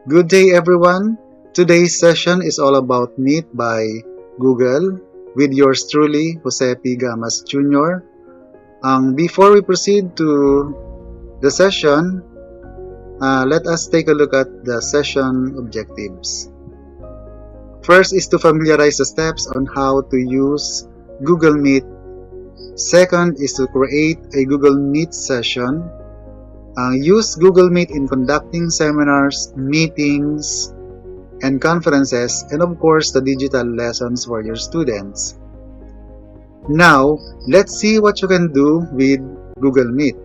Good day everyone. Today's session is all about Meet by Google with yours truly, JPgamas Jr. Before we proceed to the session, let us take a look at the session objectives. First is to familiarize the steps on how to use Google Meet. Second is to create a Google Meet session. Use Google Meet in conducting seminars, meetings, and conferences, and of course the digital lessons for your students. Now, let's see what you can do with Google Meet.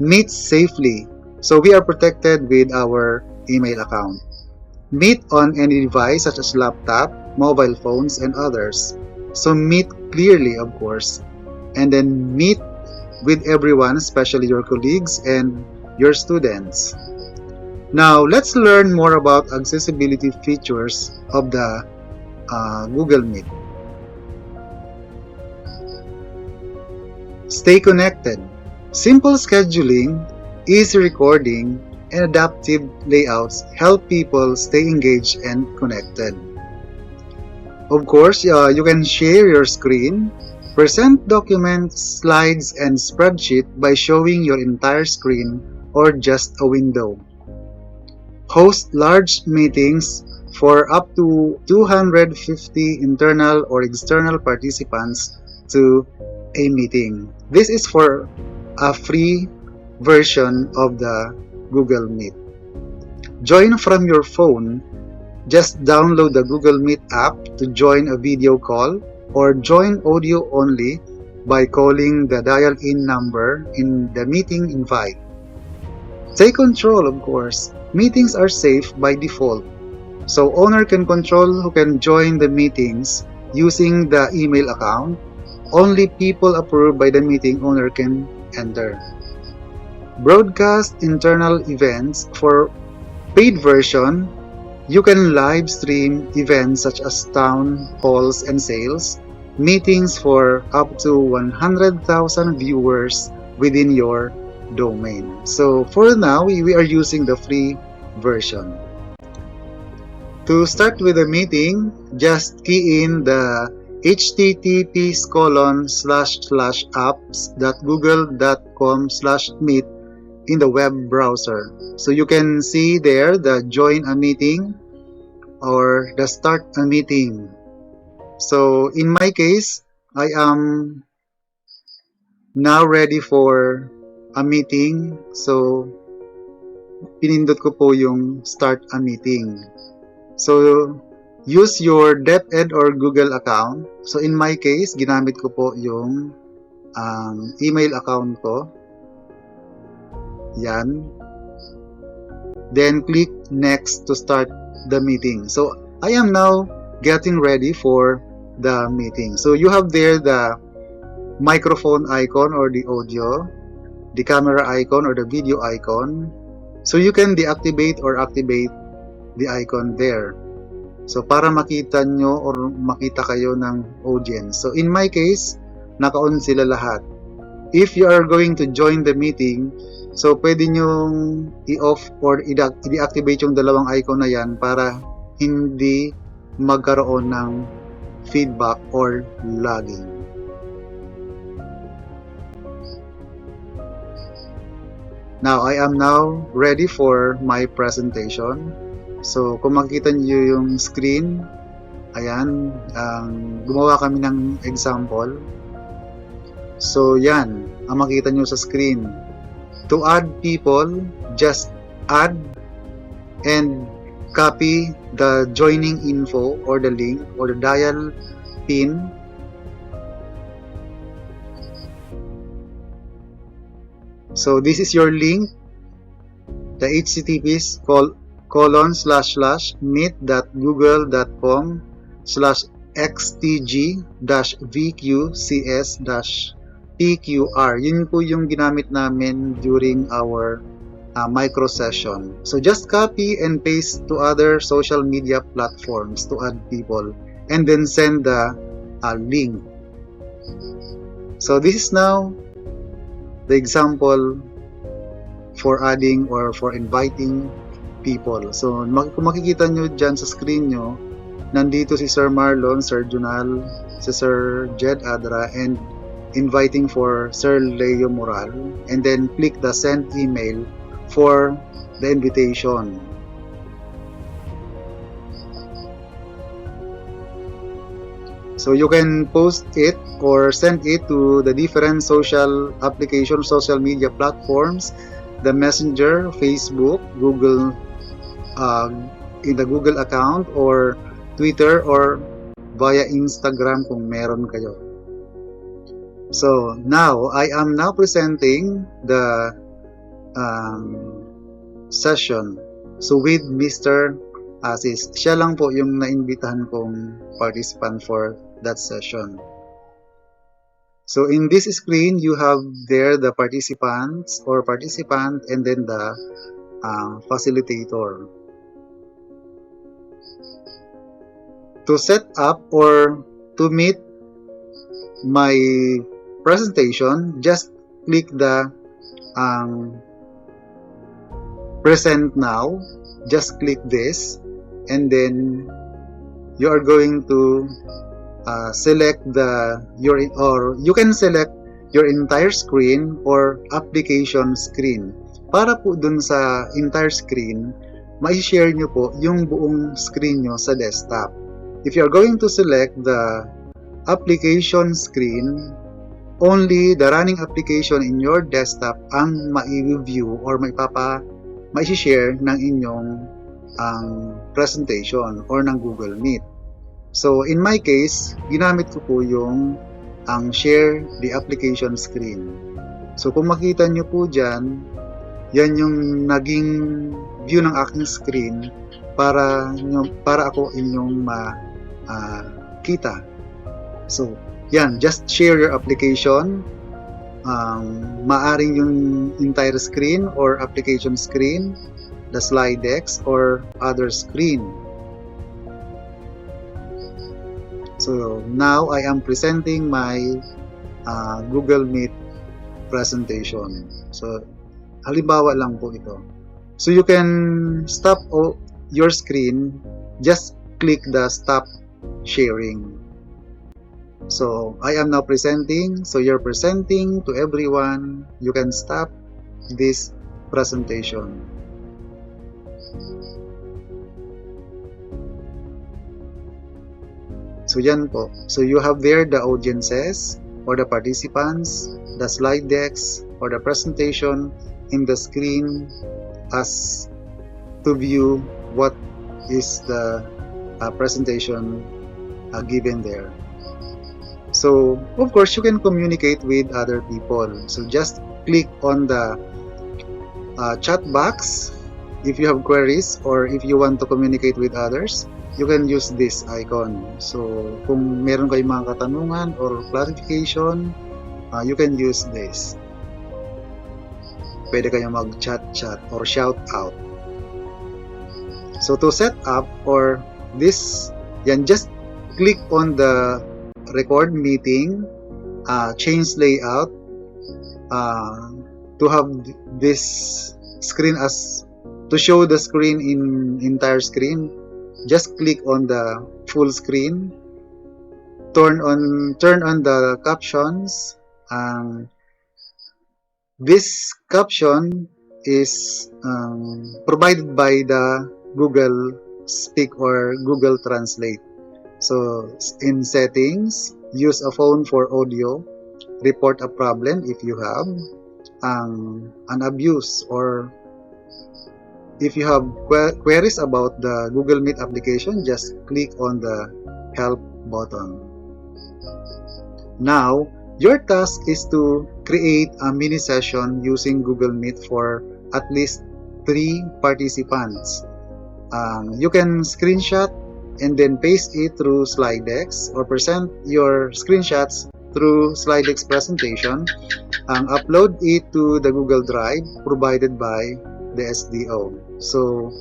Meet safely. So we are protected with our email account. Meet on any device such as laptop, mobile phones, and others. So meet clearly, of course. And then meet with everyone, especially your colleagues and your students. Now, let's learn more about accessibility features of the Google Meet. Stay connected. Simple scheduling, easy recording, and adaptive layouts help people stay engaged and connected. Of course, you can share your screen, present documents, slides, and spreadsheet by showing your entire screen or just a window. Host large meetings for up to 250 internal or external participants to a meeting. This is for a free version of the Google Meet. Join from your phone. Just download the Google Meet app to join a video call or join audio only by calling the dial-in number in the meeting invite. Take control, of course. Meetings are safe by default, so owner can control who can join the meetings using the email account. Only people approved by the meeting owner can enter. Broadcast internal events. For paid version, you can live stream events such as town halls and sales, meetings for up to 100,000 viewers within your domain. So for now, we are using the free version. To start with the meeting, just key in the http://apps.google.com/meet in the web browser. So you can see there the join a meeting or the start a meeting. So in my case, I am now ready for a meeting. So pinindot ko po yung start a meeting. So use your DepEd or Google account. So in my case, ginamit ko po yung email account ko. Yan. Then click next to start the meeting. So I am now getting ready for the meeting. So you have there the microphone icon or the audio, the camera icon or the video icon. So you can deactivate or activate the icon there. So para makita nyo or makita kayo ng audience. So in my case, naka-on sila lahat. If you are going to join the meeting, so pwede nyong i-off or i-deactivate yung dalawang icon na yan para hindi magkaroon ng feedback or lagging. Now, I am now ready for my presentation. So, kung makita niyo yung screen, ayan, gumawa kami ng example. So, yan, ang makita niyo sa screen. To add people, just add and copy the joining info or the link or the dial pin. So this is your link, the https://meet.google.com/xtg-vqcs-pqr. Yun po yung ginamit namin during our micro session. So just copy and paste to other social media platforms to add people and then send the link. So this is now the example for adding or for inviting people. So, kung makikita nyo dyan sa screen nyo, nandito si Sir Marlon, Sir Junal, si Sir Jed Adra, and inviting for Sir Leo Moral. And then click the send email for the invitation. So you can post it or send it to the different social applications, social media platforms, the Messenger, Facebook, Google, in the Google account, or Twitter, or via Instagram kung meron kayo. So now, I am now presenting the session. So with Mr. Asis, siya lang po yung naimbitahan kong participant for that session. So in this screen, you have there the participants or participant, and then the facilitator. To set up or to meet my presentation, just click the present now. Just click this, and then you are going to select you can select your entire screen or application screen. Para po dun sa entire screen, mai-share nyo po yung buong screen nyo sa desktop. If you are going to select the application screen, only the running application in your desktop ang mai-view or mai-share ng inyong presentation or ng Google Meet. So in my case, ginamit ko po yung share the application screen. So kung makita nyo po dyan, yan yung naging view ng aking screen para ako inyong makita. So yan, just share your application. Maaring yung entire screen or application screen, the slide decks, or other screen. So now I am presenting my Google Meet presentation. So halimbawa lang po ito. So you can stop your screen, just click the stop sharing. So I am now presenting, so you're presenting to everyone. You can stop this presentation. So yan po. So you have there the audiences or the participants, the slide decks or the presentation in the screen as to view what is the presentation given there. So of course you can communicate with other people. So just click on the chat box if you have queries or if you want to communicate with others. You can use this icon. So kung meron kayong mga katanungan or clarification, you can use this. Pwede kayong mag-chat or shout out. So to set up or this, yan, just click on the record meeting, change layout, to have this screen as to show the screen in entire screen. Just click on the full screen, turn on the captions. This caption is provided by the Google Speak or Google Translate. So in settings, use a phone for audio, report a problem if you have an abuse, or if you have queries about the Google Meet application, just click on the help button. Now, your task is to create a mini session using Google Meet for at least 3 participants. You can screenshot and then paste it through slide decks or present your screenshots through slide decks presentation. Upload it to the Google Drive provided by the SDO. So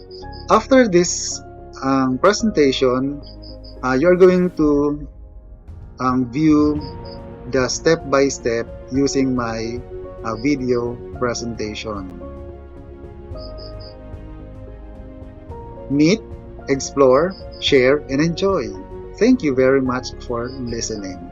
after this presentation, you're going to view the step-by-step using my video presentation. Meet, explore, share, and enjoy. Thank you very much for listening.